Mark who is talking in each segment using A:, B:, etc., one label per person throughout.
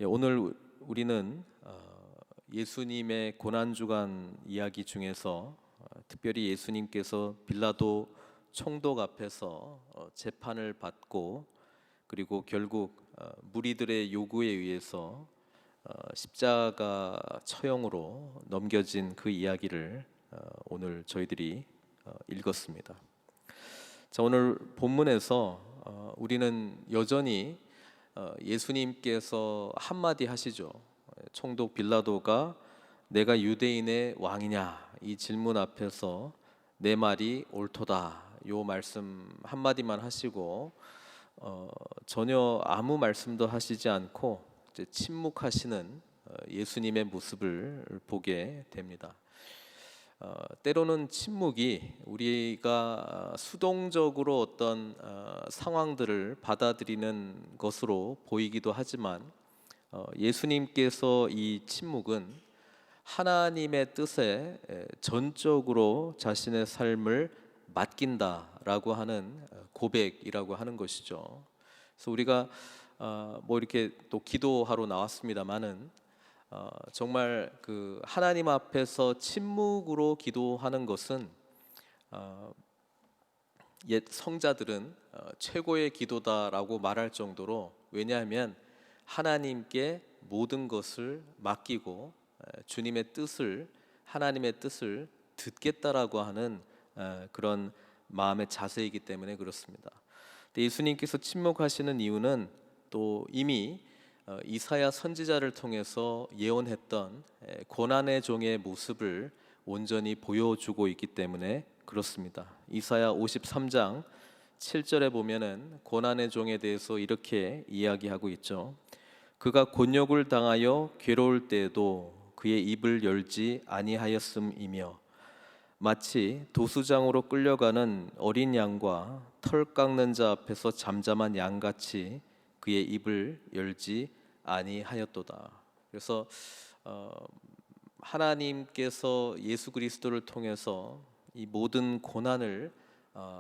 A: 오늘 우리는 예수님의 고난주간 이야기 중에서 특별히 예수님께서 빌라도 총독 앞에서 재판을 받고 그리고 결국 무리들의 요구에 의해서 십자가 처형으로 넘겨진 그 이야기를 오늘 저희들이 읽었습니다. 자, 오늘 본문에서 우리는 여전히 예수님께서 한마디 하시죠. 총독 빌라도가 내가 유대인의 왕이냐 이 질문 앞에서 내 말이 옳도다 요 말씀 한마디만 하시고 전혀 아무 말씀도 하시지 않고 이제 침묵하시는 예수님의 모습을 보게 됩니다. 때로는 침묵이 우리가 수동적으로 어떤 상황들을 받아들이는 것으로 보이기도 하지만 예수님께서 이 침묵은 하나님의 뜻에 전적으로 자신의 삶을 맡긴다라고 하는 고백이라고 하는 것이죠. 그래서 우리가 뭐 이렇게 또 기도하러 나왔습니다만은 정말 그 하나님 앞에서 침묵으로 기도하는 것은 옛 성자들은 최고의 기도다라고 말할 정도로, 왜냐하면 하나님께 모든 것을 맡기고 주님의 뜻을, 하나님의 뜻을 듣겠다라고 하는 그런 마음의 자세이기 때문에 그렇습니다. 근데 예수님께서 침묵하시는 이유는 또 이미 이사야 선지자를 통해서 예언했던 고난의 종의 모습을 온전히 보여주고 있기 때문에 그렇습니다. 이사야 53장 7절에 보면은 고난의 종에 대해서 이렇게 이야기하고 있죠. 그가 곤욕을 당하여 괴로울 때에도 그의 입을 열지 아니하였음이며 마치 도수장으로 끌려가는 어린 양과 털 깎는 자 앞에서 잠잠한 양같이 그의 입을 열지 아니하였도다. 그래서 하나님께서 예수 그리스도를 통해서 이 모든 고난을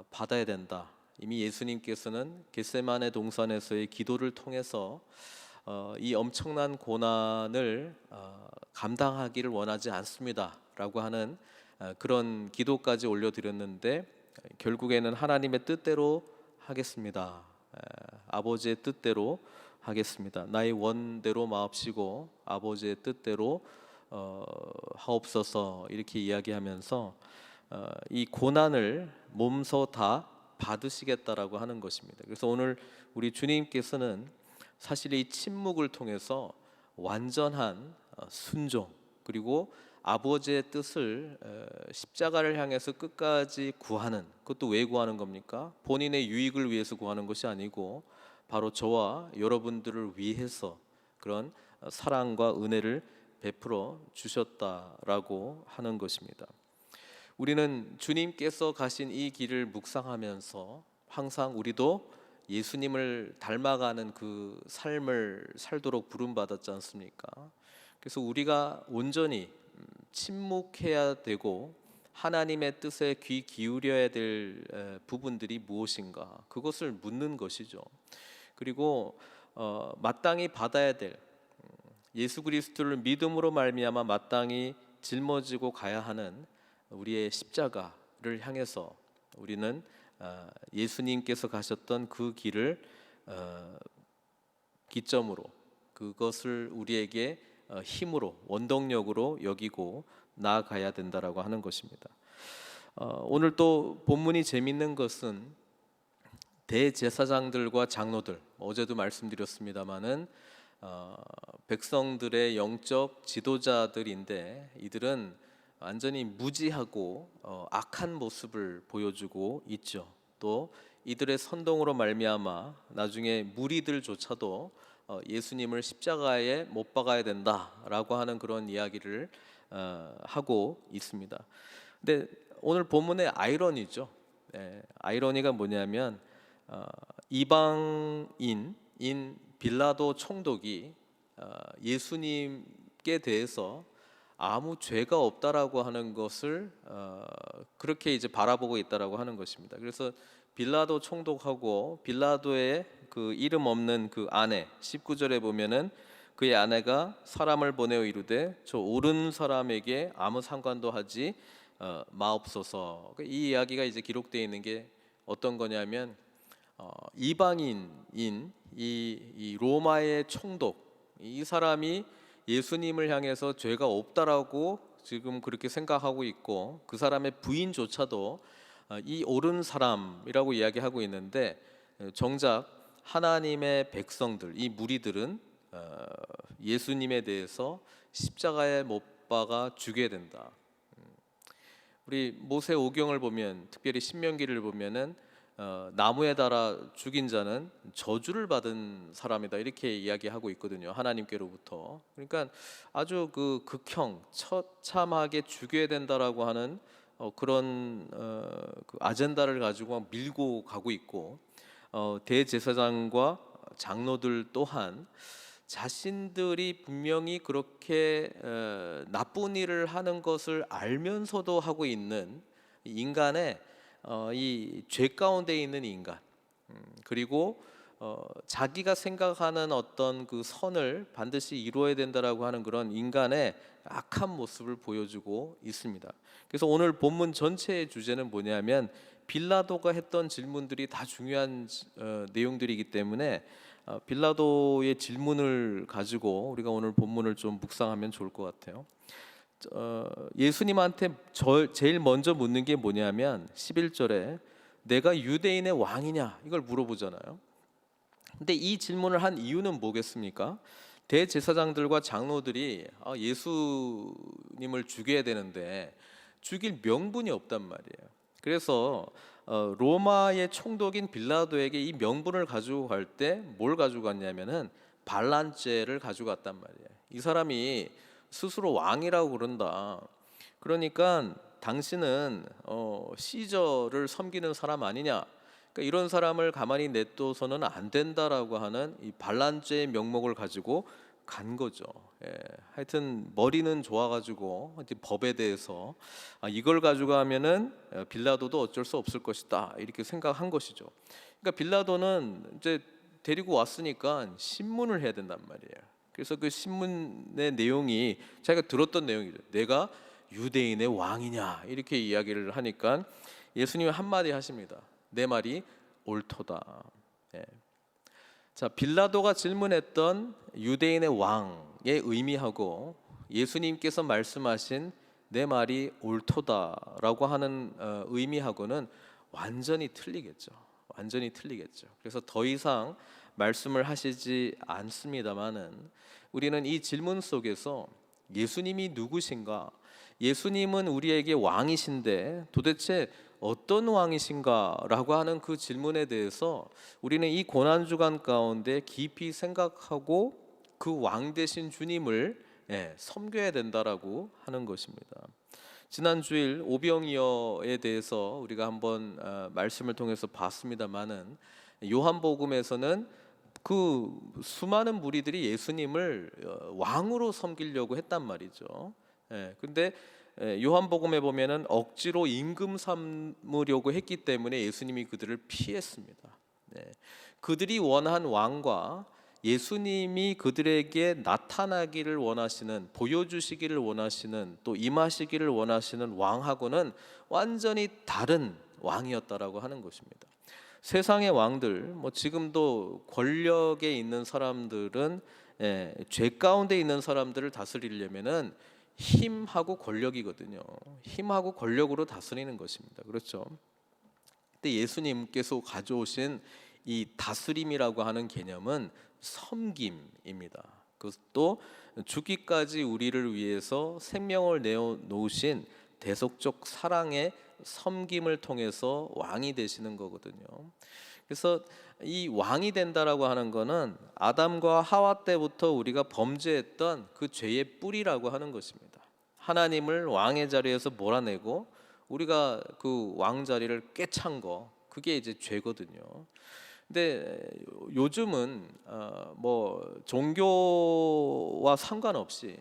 A: 받아야 된다. 이미 예수님께서는 겟세마네 동산에서의 기도를 통해서 이 엄청난 고난을 감당하기를 원하지 않습니다라고 하는 그런 기도까지 올려드렸는데 결국에는 하나님의 뜻대로 하겠습니다. 아버지의 뜻대로 하겠습니다. 나의 원대로 마옵시고 아버지의 뜻대로 하옵소서, 이렇게 이야기하면서 이 고난을 몸소 다 받으시겠다라고 하는 것입니다. 그래서 오늘 우리 주님께서는 사실 이 침묵을 통해서 완전한 순종, 그리고 아버지의 뜻을 십자가를 향해서 끝까지 구하는, 그것도 왜 구하는 겁니까? 본인의 유익을 위해서 구하는 것이 아니고 바로 저와 여러분들을 위해서 그런 사랑과 은혜를 베풀어 주셨다라고 하는 것입니다. 우리는 주님께서 가신 이 길을 묵상하면서 항상 우리도 예수님을 닮아가는 그 삶을 살도록 부름받았지 않습니까? 그래서 우리가 온전히 침묵해야 되고 하나님의 뜻에 귀 기울여야 될 부분들이 무엇인가, 그것을 묻는 것이죠. 그리고 마땅히 받아야 될, 예수 그리스도를 믿음으로 말미암아 마땅히 짊어지고 가야 하는 우리의 십자가를 향해서 우리는 예수님께서 가셨던 그 길을 기점으로, 그것을 우리에게 힘으로, 원동력으로 여기고 나아가야 된다라고 하는 것입니다. 오늘 또 본문이 재밌는 것은 대제사장들과 장로들, 어제도 말씀드렸습니다마는 백성들의 영적 지도자들인데 이들은 완전히 무지하고 악한 모습을 보여주고 있죠. 또 이들의 선동으로 말미암아 나중에 무리들조차도 예수님을 십자가에 못 박아야 된다라고 하는 그런 이야기를 하고 있습니다. 근데 오늘 본문의 아이러니죠. 아이러니가 뭐냐면 이방인인 빌라도 총독이 예수님께 대해서 아무 죄가 없다라고 하는 것을 그렇게 이제 바라보고 있다라고 하는 것입니다. 그래서 빌라도 총독하고 빌라도의 그 이름 없는 그 아내, 19절에 보면은 그의 아내가 사람을 보내어 이르되 저 오른 사람에게 아무 상관도 하지 마옵소서. 이 이야기가 이제 기록되어 있는 게 어떤 거냐면 이방인인 이 로마의 총독, 이 사람이 예수님을 향해서 죄가 없다라고 지금 그렇게 생각하고 있고, 그 사람의 부인조차도 이 옳은 사람이라고 이야기하고 있는데, 정작 하나님의 백성들, 이 무리들은 예수님에 대해서 십자가에 못 박아 죽여야 된다. 우리 모세 오경을 보면, 특별히 신명기를 보면은 나무에 달아 죽인 자는 저주를 받은 사람이다, 이렇게 이야기하고 있거든요, 하나님께로부터. 그러니까 아주 그 극형 처참하게 죽여야 된다라고 하는 그런 그 아젠다를 가지고 막 밀고 가고 있고, 대제사장과 장로들 또한 자신들이 분명히 그렇게 나쁜 일을 하는 것을 알면서도 하고 있는 인간의 이 죄 가운데 있는 인간, 그리고 자기가 생각하는 어떤 그 선을 반드시 이루어야 된다라고 하는 그런 인간의 악한 모습을 보여주고 있습니다. 그래서 오늘 본문 전체의 주제는 뭐냐면, 빌라도가 했던 질문들이 다 중요한 내용들이기 때문에 빌라도의 질문을 가지고 우리가 오늘 본문을 좀 묵상하면 좋을 것 같아요. 예수님한테 제일 먼저 묻는 게 뭐냐면 11절에 내가 유대인의 왕이냐, 이걸 물어보잖아요. 근데 이 질문을 한 이유는 뭐겠습니까? 대제사장들과 장로들이 예수님을 죽여야 되는데 죽일 명분이 없단 말이에요. 그래서 로마의 총독인 빌라도에게 이 명분을 가지고 갈 때 뭘 가지고 갔냐면은 반란죄를 가지고 갔단 말이에요. 이 사람이 스스로 왕이라고 그런다. 그러니까 당신은 시저를 섬기는 사람 아니냐. 그러니까 이런 사람을 가만히 냅둬서는 안 된다라고 하는 이 반란죄의 명목을 가지고 간 거죠. 하여튼 머리는 좋아가지고 법에 대해서 이걸 가지고 하면은 빌라도도 어쩔 수 없을 것이다, 이렇게 생각한 것이죠. 그러니까 빌라도는 이제 데리고 왔으니까 신문을 해야 된단 말이에요. 그래서 그 신문의 내용이 자기가 들었던 내용이죠. 내가 유대인의 왕이냐, 이렇게 이야기를 하니까 예수님이 한마디 하십니다. 내 말이 옳도다. 자, 빌라도가 질문했던 유대인의 왕의 의미하고 예수님께서 말씀하신 내 말이 옳도다라고 하는 의미하고는 완전히 틀리겠죠. 완전히 틀리겠죠. 그래서 더 이상 말씀을 하시지 않습니다만은, 우리는 이 질문 속에서 예수님이 누구신가, 예수님은 우리에게 왕이신데 도대체 어떤 왕이신가라고 하는 그 질문에 대해서 우리는 이 고난주간 가운데 깊이 생각하고 그 왕 되신 주님을 섬겨야 된다라고 하는 것입니다. 지난 주일 오병이어에 대해서 우리가 한번 말씀을 통해서 봤습니다마는, 요한복음에서는 그 수많은 무리들이 예수님을 왕으로 섬기려고 했단 말이죠. 근데 요한복음에 보면은 억지로 임금 삼으려고 했기 때문에 예수님이 그들을 피했습니다. 그들이 원한 왕과 예수님이 그들에게 나타나기를 원하시는, 보여주시기를 원하시는, 또 임하시기를 원하시는 왕하고는 완전히 다른 왕이었다라고 하는 것입니다. 세상의 왕들, 지금도 권력에 있는 사람들은 죄 가운데 있는 사람들을 다스리려면은 힘하고 권력이거든요. 힘하고 권력으로 다스리는 것입니다. 그렇죠? 근데 예수님께서 가져오신 이 다스림이라고 하는 개념은 섬김입니다. 그것도 죽기까지 우리를 위해서 생명을 내어 놓으신 대속적 사랑의 섬김을 통해서 왕이 되시는 거거든요. 그래서 이 왕이 된다라고 하는 거는 아담과 하와 때부터 우리가 범죄했던 그 죄의 뿌리라고 하는 것입니다. 하나님을 왕의 자리에서 몰아내고 우리가 그 왕 자리를 꿰찬 거, 그게 이제 죄거든요. 근데 요즘은 종교와 상관없이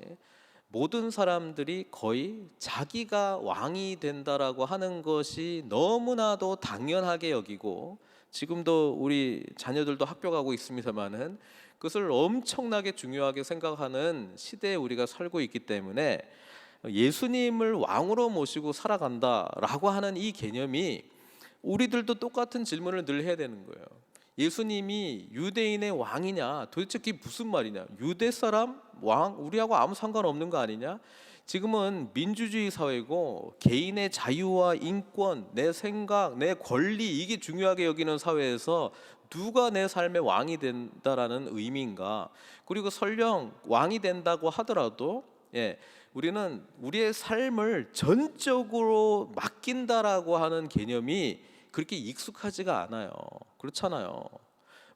A: 모든 사람들이 거의 자기가 왕이 된다라고 하는 것이 너무나도 당연하게 여기고, 지금도 우리 자녀들도 학교 가고 있습니다만은 그것을 엄청나게 중요하게 생각하는 시대에 우리가 살고 있기 때문에 예수님을 왕으로 모시고 살아간다라고 하는 이 개념이 우리들도 똑같은 질문을 늘 해야 되는 거예요. 예수님이 유대인의 왕이냐? 도대체 그게 무슨 말이냐? 유대 사람 왕 우리하고 아무 상관없는 거 아니냐? 지금은 민주주의 사회고 개인의 자유와 인권, 내 생각, 내 권리 이게 중요하게 여기는 사회에서 누가 내 삶의 왕이 된다라는 의미인가? 그리고 설령 왕이 된다고 하더라도 우리는 우리의 삶을 전적으로 맡긴다라고 하는 개념이 그렇게 익숙하지가 않아요. 그렇잖아요.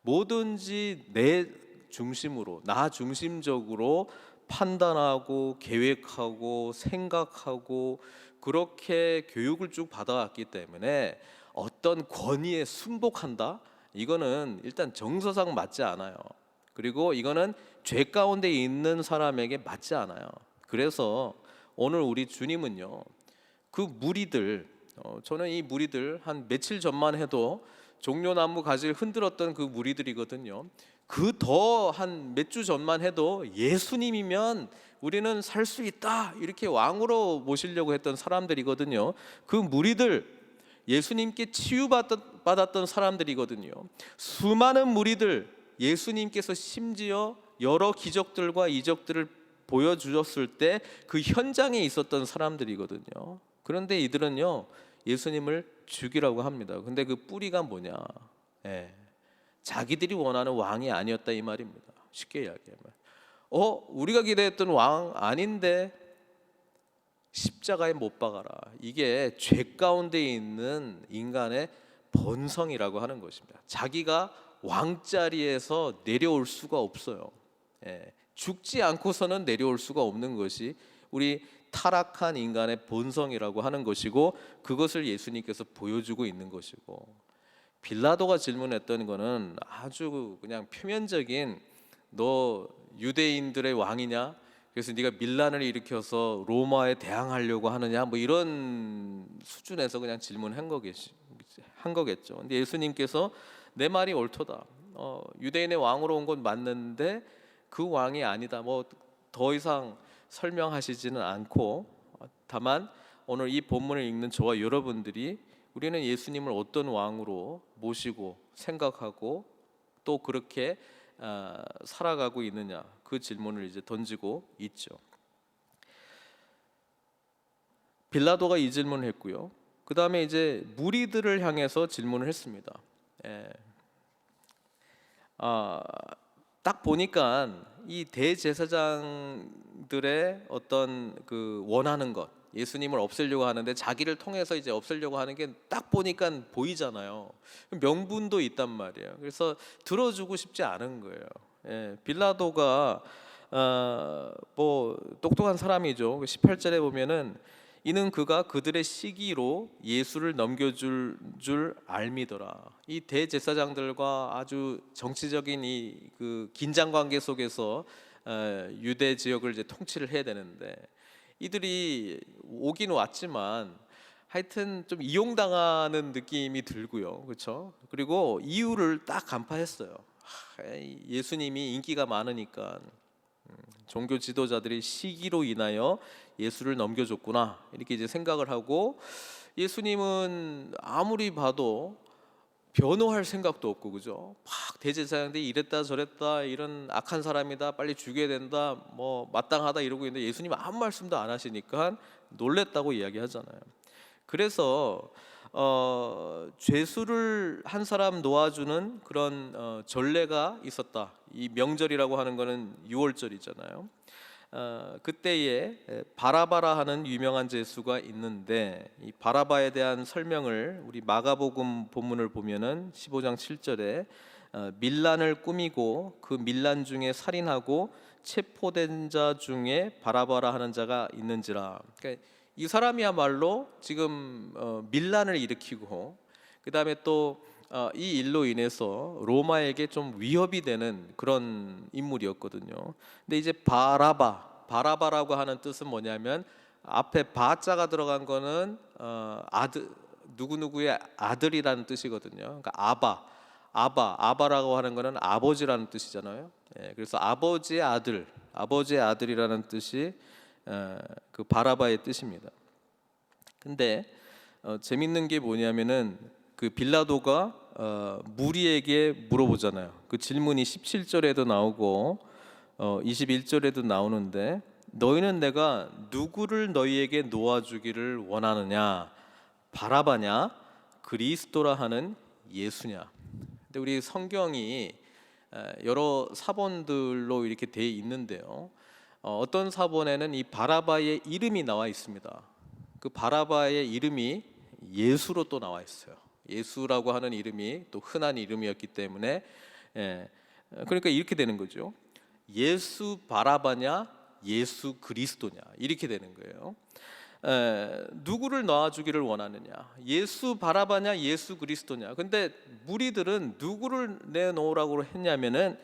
A: 뭐든지 내 중심으로, 나 중심적으로 판단하고 계획하고 생각하고 그렇게 교육을 쭉 받아왔기 때문에 어떤 권위에 순복한다? 이거는 일단 정서상 맞지 않아요. 그리고 이거는 죄 가운데 있는 사람에게 맞지 않아요. 그래서 오늘 우리 주님은요, 그 무리들, 저는 이 무리들 한 며칠 전만 해도 종려나무 가지를 흔들었던 그 무리들이거든요. 그 더 한 몇 주 전만 해도 예수님이면 우리는 살 수 있다 이렇게 왕으로 모시려고 했던 사람들이거든요. 그 무리들 예수님께 치유받았던 사람들이거든요. 수많은 무리들 예수님께서 심지어 여러 기적들과 이적들을 보여주셨을 때 그 현장에 있었던 사람들이거든요. 그런데 이들은요 예수님을 죽이라고 합니다. 근데 그 뿌리가 뭐냐? 자기들이 원하는 왕이 아니었다 이 말입니다. 쉽게 이야기하면 우리가 기대했던 왕 아닌데 십자가에 못 박아라. 이게 죄 가운데 있는 인간의 본성이라고 하는 것입니다. 자기가 왕자리에서 내려올 수가 없어요. 죽지 않고서는 내려올 수가 없는 것이 우리 타락한 인간의 본성이라고 하는 것이고 그것을 예수님께서 보여주고 있는 것이고 빌라도가 질문했던 거는 아주 그냥 표면적인 너 유대인들의 왕이냐? 그래서 네가 밀란을 일으켜서 로마에 대항하려고 하느냐? 뭐 이런 수준에서 그냥 질문한 거겠죠. 근데 예수님께서 내 말이 옳도다. 유대인의 왕으로 온 건 맞는데 그 왕이 아니다. 뭐 더 이상 설명하시지는 않고 다만 오늘 이 본문을 읽는 저와 여러분들이 우리는 예수님을 어떤 왕으로 모시고 생각하고 또 그렇게 살아가고 있느냐 그 질문을 이제 던지고 있죠. 빌라도가 이 질문을 했고요. 그 다음에 이제 무리들을 향해서 질문을 했습니다. 딱 보니까 이 대제사장들의 어떤 그 원하는 것, 예수님을 없애려고 하는데 자기를 통해서 이제 없애려고 하는 게 딱 보니까 보이잖아요. 명분도 있단 말이에요. 그래서 들어주고 싶지 않은 거예요. 빌라도가 뭐 똑똑한 사람이죠. 18절에 보면은 이는 그가 그들의 시기로 예수를 넘겨줄 줄 알미더라. 이 대제사장들과 아주 정치적인 이 그 긴장 관계 속에서 유대 지역을 이제 통치를 해야 되는데 이들이 오긴 왔지만 하여튼 좀 이용당하는 느낌이 들고요, 그렇죠? 그리고 이유를 딱 간파했어요. 예수님이 인기가 많으니까 종교 지도자들이 시기로 인하여 예수를 넘겨줬구나 이렇게 이제 생각을 하고 예수님은 아무리 봐도 변호할 생각도 없고 그죠? 막 대제사장들이 이랬다 저랬다 이런 악한 사람이다 빨리 죽여야 된다 뭐 마땅하다 이러고 있는데 예수님 아무 말씀도 안 하시니까 놀랬다고 이야기하잖아요. 그래서 죄수를 한 사람 놓아주는 그런 전례가 있었다. 이 명절이라고 하는 거는 6월절이잖아요. 그때에 바라바라 하는 유명한 죄수가 있는데 이 바라바에 대한 설명을 우리 마가복음 본문을 보면은 15장 7절에 밀란을 꾸미고 그 밀란 중에 살인하고 체포된 자 중에 바라바라 하는 자가 있는지라. 그러니까 이 사람이야말로 지금 밀란을 일으키고 그 다음에 또 이 일로 인해서 로마에게 좀 위협이 되는 그런 인물이었거든요. 근데 이제 바라바라고 하는 뜻은 뭐냐면 앞에 바자가 들어간 거는 아들 누구누구의 아들이라는 뜻이거든요. 그러니까 아바라고 하는 거는 아버지라는 뜻이잖아요. 그래서 아버지의 아들이라는 뜻이 그 바라바의 뜻입니다. 근데 재밌는 게 뭐냐면은 그 빌라도가 무리에게 물어보잖아요. 그 질문이 17절에도 나오고 21절에도 나오는데, 너희는 내가 누구를 너희에게 놓아주기를 원하느냐, 바라바냐, 그리스도라 하는 예수냐. 근데 우리 성경이 여러 사본들로 이렇게 돼 있는데요, 어떤 사본에는 이 바라바의 이름이 나와 있습니다. 그 바라바의 이름이 예수로 또 나와 있어요. 예수라고 하는 이름이 또 흔한 이름이었기 때문에, 그러니까 이렇게 되는 거죠. 예수 바라바냐, 예수 그리스도냐, 이렇게 되는 거예요. 누구를 낳아주기를 원하느냐, 예수 바라바냐, 예수 그리스도냐. 근데 무리들은 누구를 내놓으라고 했냐면은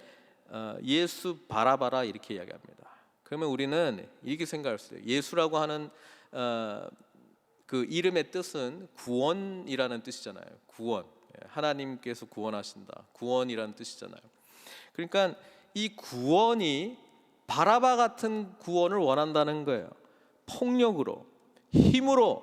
A: 예수 바라바라 이렇게 이야기합니다. 그러면 우리는 이렇게 생각할 수 있어요. 예수라고 하는 그 이름의 뜻은 구원이라는 뜻이잖아요. 구원, 하나님께서 구원하신다, 구원이라는 뜻이잖아요. 그러니까 이 구원이 바라바 같은 구원을 원한다는 거예요. 폭력으로, 힘으로,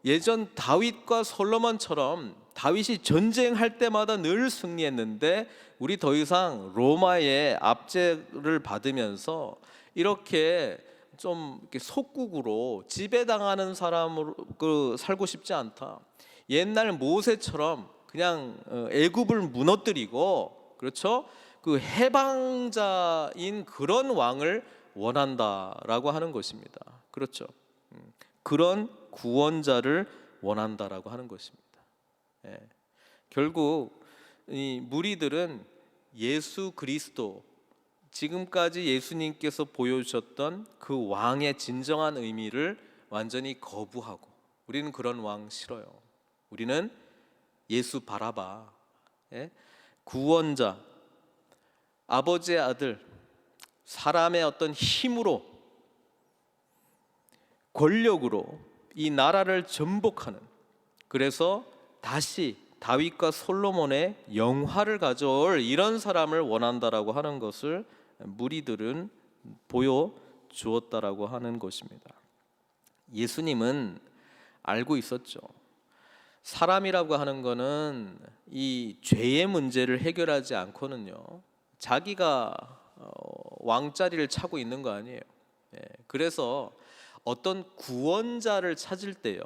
A: 예전 다윗과 솔로몬처럼 다윗이 전쟁할 때마다 늘 승리했는데, 우리 더 이상 로마의 압제를 받으면서 이렇게 좀 이렇게 속국으로 지배당하는 사람으로 살고 싶지 않다. 옛날 모세처럼 그냥 애굽을 무너뜨리고, 그렇죠? 그 해방자인 그런 왕을 원한다라고 하는 것입니다. 그렇죠? 그런 구원자를 원한다라고 하는 것입니다. 결국 이 무리들은 예수 그리스도, 지금까지 예수님께서 보여주셨던 그 왕의 진정한 의미를 완전히 거부하고, 우리는 그런 왕 싫어요. 우리는 예수 바라바, 구원자, 아버지의 아들, 사람의 어떤 힘으로, 권력으로 이 나라를 전복하는, 그래서 다시 다윗과 솔로몬의 영화를 가져올 이런 사람을 원한다라고 하는 것을 무리들은 보여주었다라고 하는 것입니다. 예수님은 알고 있었죠. 사람이라고 하는 것은 이 죄의 문제를 해결하지 않고는요, 자기가 왕자리를 차고 있는 거 아니에요. 그래서 어떤 구원자를 찾을 때요,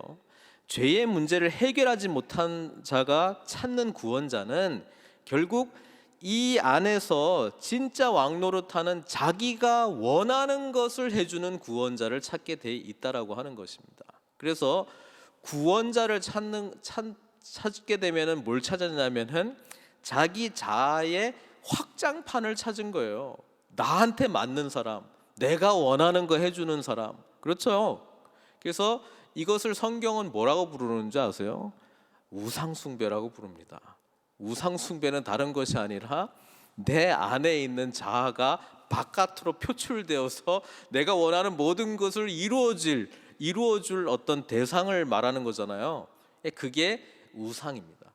A: 죄의 문제를 해결하지 못한 자가 찾는 구원자는 결국 이 안에서 진짜 왕 노릇하는, 자기가 원하는 것을 해주는 구원자를 찾게 돼 있다라고 하는 것입니다. 그래서 구원자를 찾게 되면은 뭘 찾았냐면은 자기 자아의 확장판을 찾은 거예요. 나한테 맞는 사람, 내가 원하는 거 해주는 사람. 그렇죠? 그래서 이것을 성경은 뭐라고 부르는지 아세요? 우상숭배라고 부릅니다. 우상숭배는 다른 것이 아니라 내 안에 있는 자아가 바깥으로 표출되어서 내가 원하는 모든 것을 이루어줄 어떤 대상을 말하는 거잖아요. 그게 우상입니다.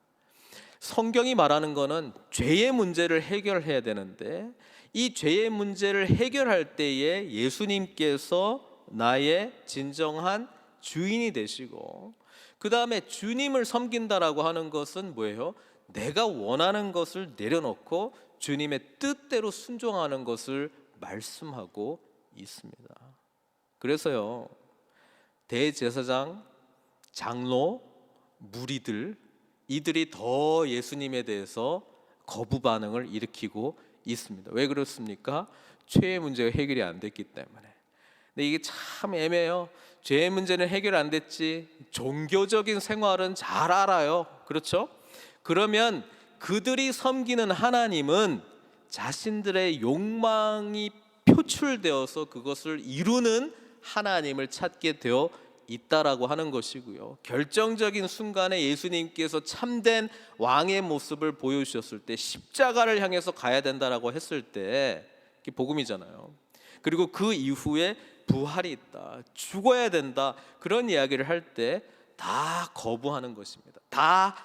A: 성경이 말하는 거는 죄의 문제를 해결해야 되는데, 이 죄의 문제를 해결할 때에 예수님께서 나의 진정한 주인이 되시고, 그 다음에 주님을 섬긴다라고 하는 것은 뭐예요? 내가 원하는 것을 내려놓고 주님의 뜻대로 순종하는 것을 말씀하고 있습니다. 그래서요, 대제사장, 장로, 무리들, 이들이 더 예수님에 대해서 거부 반응을 일으키고 있습니다. 왜 그렇습니까? 죄의 문제가 해결이 안 됐기 때문에. 근데 이게 참 애매해요. 죄의 문제는 해결 안 됐지, 종교적인 생활은 잘 알아요. 그렇죠? 그러면 그들이 섬기는 하나님은 자신들의 욕망이 표출되어서 그것을 이루는 하나님을 찾게 되어 있다라고 하는 것이고요. 결정적인 순간에 예수님께서 참된 왕의 모습을 보여주셨을 때, 십자가를 향해서 가야 된다라고 했을 때, 그게 복음이잖아요. 그리고 그 이후에 부활이 있다, 죽어야 된다, 그런 이야기를 할 때 다 거부하는 것입니다. 다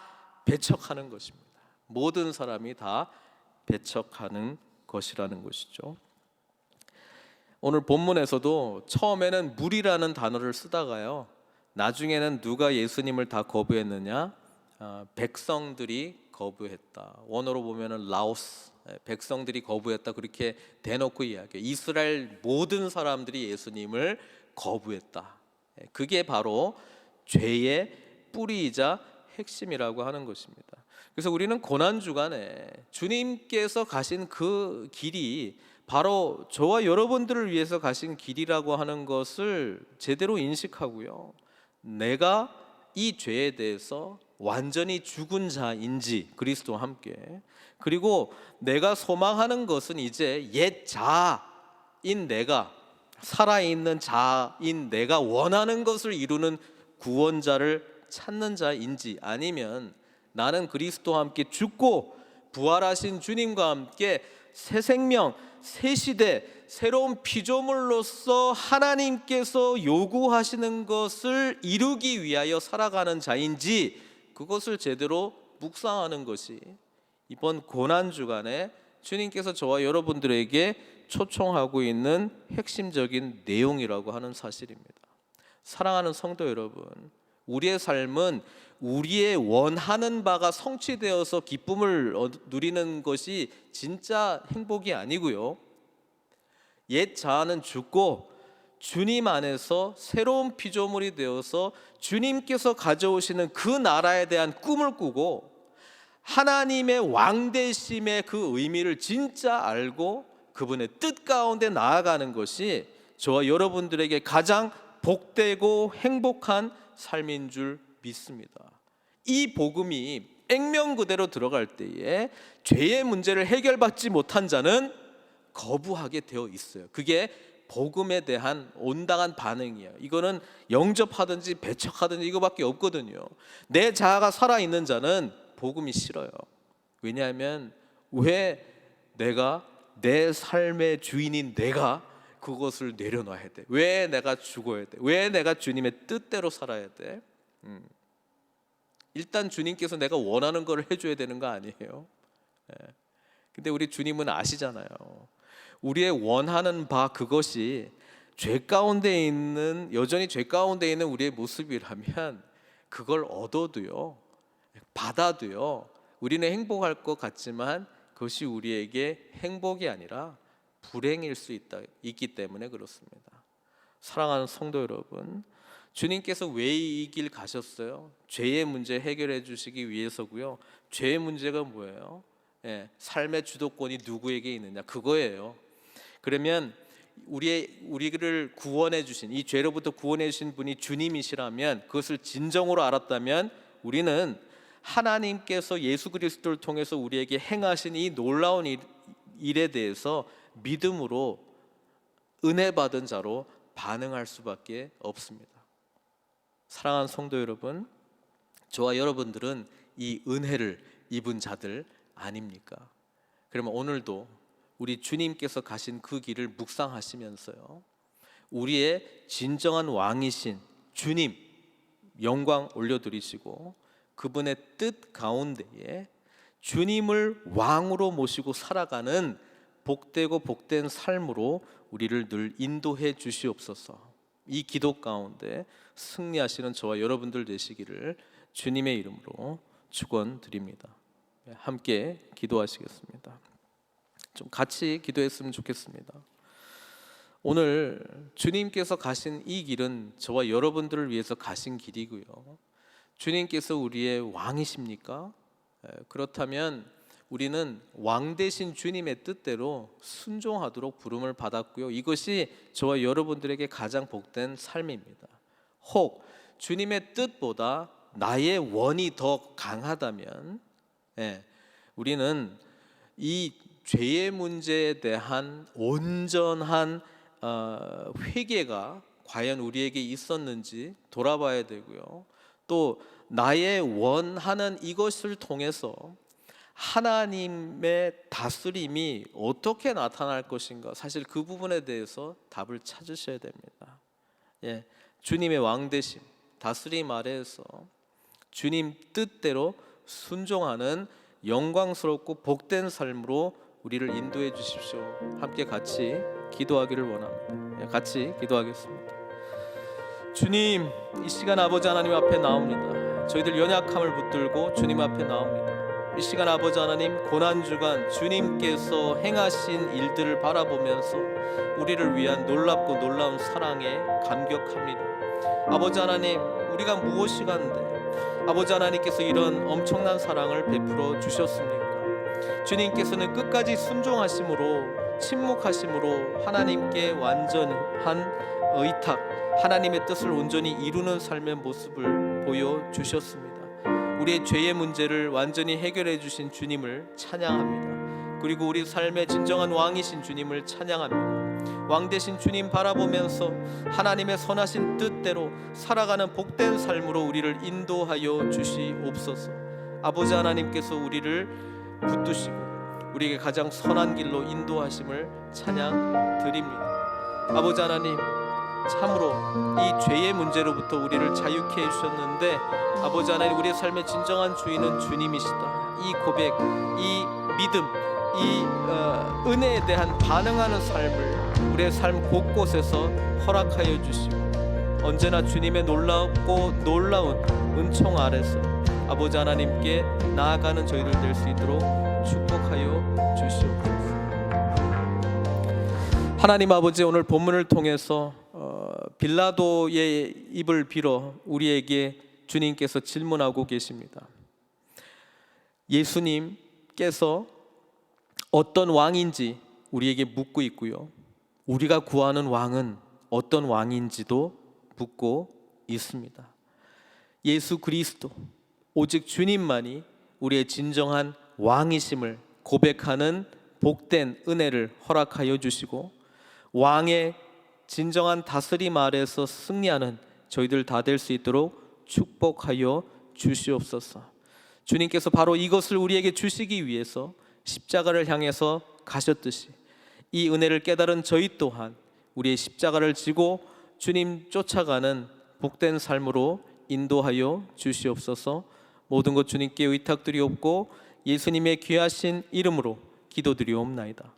A: 배척하는 것입니다. 모든 사람이 다 배척하는 것이라는 것이죠. 오늘 본문에서도 처음에는 무리라는 단어를 쓰다가요, 나중에는 누가 예수님을 다 거부했느냐? 백성들이 거부했다. 원어로 보면은 라오스, 백성들이 거부했다, 그렇게 대놓고 이야기해요. 이스라엘 모든 사람들이 예수님을 거부했다. 그게 바로 죄의 뿌리이자 핵심이라고 하는 것입니다. 그래서 우리는 고난주간에 주님께서 가신 그 길이 바로 저와 여러분들을 위해서 가신 길이라고 하는 것을 제대로 인식하고요, 내가 이 죄에 대해서 완전히 죽은 자인지 그리스도와 함께, 그리고 내가 소망하는 것은 이제 옛 자인 내가, 살아있는 자인 내가 원하는 것을 이루는 구원자를 찾는 자인지, 아니면 나는 그리스도와 함께 죽고 부활하신 주님과 함께 새 생명, 새 시대, 새로운 피조물로서 하나님께서 요구하시는 것을 이루기 위하여 살아가는 자인지, 그것을 제대로 묵상하는 것이 이번 고난주간에 주님께서 저와 여러분들에게 초청하고 있는 핵심적인 내용이라고 하는 사실입니다. 사랑하는 성도 여러분, 우리의 삶은 우리의 원하는 바가 성취되어서 기쁨을 누리는 것이 진짜 행복이 아니고요, 옛 자아는 죽고 주님 안에서 새로운 피조물이 되어서 주님께서 가져오시는 그 나라에 대한 꿈을 꾸고 하나님의 왕되심의 그 의미를 진짜 알고 그분의 뜻 가운데 나아가는 것이 저와 여러분들에게 가장 복되고 행복한 삶인 줄 믿습니다. 이 복음이 액면 그대로 들어갈 때에 죄의 문제를 해결받지 못한 자는 거부하게 되어 있어요. 그게 복음에 대한 온당한 반응이에요. 이거는 영접하든지 배척하든지 이거밖에 없거든요. 내 자아가 살아있는 자는 복음이 싫어요. 왜냐하면 왜 내가 내 삶의 주인인 내가 그것을 내려놔야 돼? 왜 내가 죽어야 돼? 왜 내가 주님의 뜻대로 살아야 돼? 일단 주님께서 내가 원하는 걸 해줘야 되는 거 아니에요? 근데 우리 주님은 아시잖아요. 우리의 원하는 바 그것이 죄 가운데 있는, 여전히 죄 가운데 있는 우리의 모습이라면 그걸 얻어도요, 받아도요, 우리는 행복할 것 같지만 그것이 우리에게 행복이 아니라 불행일 수 있기 때문에 그렇습니다. 사랑하는 성도 여러분, 주님께서 왜 이 길 가셨어요? 죄의 문제 해결해 주시기 위해서고요. 죄의 문제가 뭐예요? 삶의 주도권이 누구에게 있느냐, 그거예요. 그러면 우리를 구원해 주신, 이 죄로부터 구원해 주신 분이 주님이시라면, 그것을 진정으로 알았다면 우리는 하나님께서 예수 그리스도를 통해서 우리에게 행하신 이 놀라운 일에 대해서 믿음으로 은혜 받은 자로 반응할 수밖에 없습니다. 사랑하는 성도 여러분, 저와 여러분들은 이 은혜를 입은 자들 아닙니까? 그러면 오늘도 우리 주님께서 가신 그 길을 묵상하시면서요, 우리의 진정한 왕이신 주님 영광 올려드리시고 그분의 뜻 가운데에 주님을 왕으로 모시고 살아가는 복되고 복된 삶으로 우리를 늘 인도해 주시옵소서. 이 기도 가운데 승리하시는 저와 여러분들 되시기를 주님의 이름으로 축원드립니다. 함께 기도하시겠습니다. 좀 같이 기도했으면 좋겠습니다. 오늘 주님께서 가신 이 길은 저와 여러분들을 위해서 가신 길이고요, 주님께서 우리의 왕이십니까? 그렇다면 우리는 왕 되신 주님의 뜻대로 순종하도록 부름을 받았고요, 이것이 저와 여러분들에게 가장 복된 삶입니다. 혹 주님의 뜻보다 나의 원이 더 강하다면 우리는 이 죄의 문제에 대한 온전한 회개가 과연 우리에게 있었는지 돌아봐야 되고요, 또 나의 원하는 이것을 통해서 하나님의 다스림이 어떻게 나타날 것인가, 사실 그 부분에 대해서 답을 찾으셔야 됩니다. 주님의 왕되심, 다스림 아래에서 주님 뜻대로 순종하는 영광스럽고 복된 삶으로 우리를 인도해 주십시오. 함께 같이 기도하기를 원합니다. 같이 기도하겠습니다. 주님, 이 시간 아버지 하나님 앞에 나옵니다. 저희들 연약함을 붙들고 주님 앞에 나옵니다. 이 시간 아버지 하나님, 고난주간 주님께서 행하신 일들을 바라보면서 우리를 위한 놀랍고 놀라운 사랑에 감격합니다. 아버지 하나님, 우리가 무엇이간데 아버지 하나님께서 이런 엄청난 사랑을 베풀어 주셨습니까? 주님께서는 끝까지 순종하심으로, 침묵하심으로 하나님께 완전한 의탁, 하나님의 뜻을 온전히 이루는 삶의 모습을 보여주셨습니다. 우리의 죄의 문제를 완전히 해결해 주신 주님을 찬양합니다. 그리고 우리 삶의 진정한 왕이신 주님을 찬양합니다. 왕 되신 주님 바라보면서 하나님의 선하신 뜻대로 살아가는 복된 삶으로 우리를 인도하여 주시옵소서. 아버지 하나님께서 우리를 붙드시고 우리에게 가장 선한 길로 인도하심을 찬양드립니다. 아버지 하나님, 참으로 이 죄의 문제로부터 우리를 자유케 해주셨는데 아버지 하나님, 우리의 삶의 진정한 주인은 주님이시다. 이 고백, 이 믿음, 이 은혜에 대한 반응하는 삶을 우리의 삶 곳곳에서 허락하여 주시고 언제나 주님의 놀랍고 놀라운 은총 아래서 아버지 하나님께 나아가는 저희들 될 수 있도록 축복하여 주시옵소서. 하나님 아버지, 오늘 본문을 통해서 빌라도의 입을 빌어 우리에게 주님께서 질문하고 계십니다. 예수님께서 어떤 왕인지 우리에게 묻고 있고요, 우리가 구하는 왕은 어떤 왕인지도 묻고 있습니다. 예수 그리스도, 오직 주님만이 우리의 진정한 왕이심을 고백하는 복된 은혜를 허락하여 주시고 왕의 진정한 다스림 아래에서 승리하는 저희들 다 될 수 있도록 축복하여 주시옵소서. 주님께서 바로 이것을 우리에게 주시기 위해서 십자가를 향해서 가셨듯이 이 은혜를 깨달은 저희 또한 우리의 십자가를 지고 주님 쫓아가는 복된 삶으로 인도하여 주시옵소서. 모든 것 주님께 의탁드리옵고 예수님의 귀하신 이름으로 기도드리옵나이다.